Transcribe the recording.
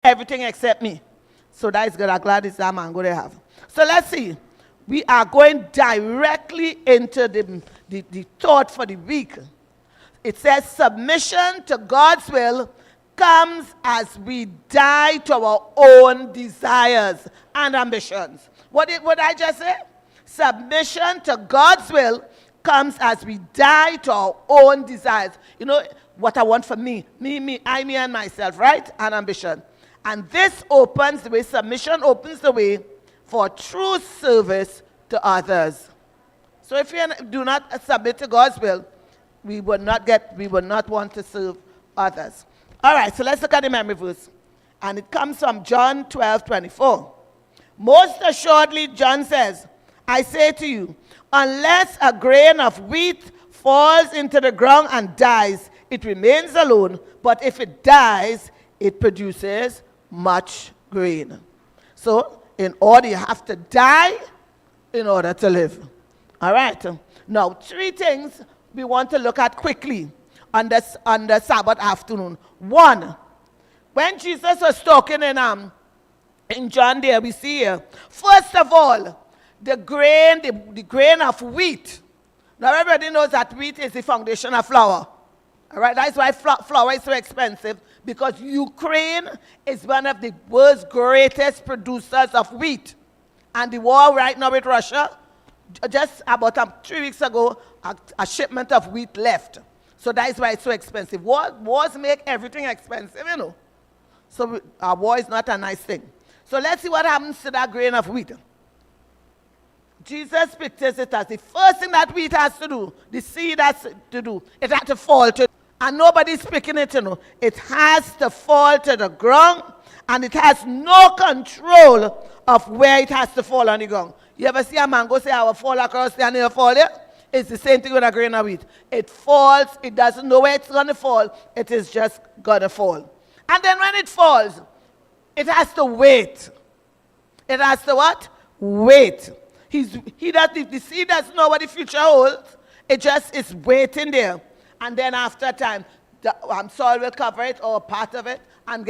everything except me. So that is good. I'm glad it's that mango they have. So let's see. We are going directly into the thought for the week. It says submission to God's will comes as we die to our own desires and ambitions. What did I just say? Submission to God's will comes as we die to our own desires. You know, what I want for me, and myself, right? And ambition. And this opens the way, submission opens the way for true service to others. So if you do not submit to God's will, we will not want to serve others. All right, so let's look at the memory verse. And it comes from John 12:24. Most assuredly, John says, I say to you, unless a grain of wheat falls into the ground and dies, it remains alone. But if it dies, it produces much grain. So, in order, you have to die in order to live. All right. Now, 3 things we want to look at quickly on the Sabbath afternoon. 1, when Jesus was talking in John there, we see here, first of all, the grain of wheat. Now, everybody knows that wheat is the foundation of flour. All right, that's why flour is so expensive, because Ukraine is one of the world's greatest producers of wheat. And the war right now with Russia, just about 3 weeks ago, a shipment of wheat left. So that's why it's so expensive. Wars make everything expensive, you know. So a war is not a nice thing. So let's see what happens to that grain of wheat. Jesus pictures it as the first thing that wheat has to do, the seed has to do, it has to fall to, and nobody's picking it, you know. It has to fall to the ground, and it has no control of where it has to fall on the ground. You ever see a mango say, I will fall across there and it'll fall there? It's the same thing with a grain of wheat. It falls, it doesn't know where it's going to fall, it is just going to fall. And then when it falls, it has to wait. It has to what? Wait. The seed doesn't know what the future holds. It just is waiting there. And then after time, the soil will cover it, or part of it, and guess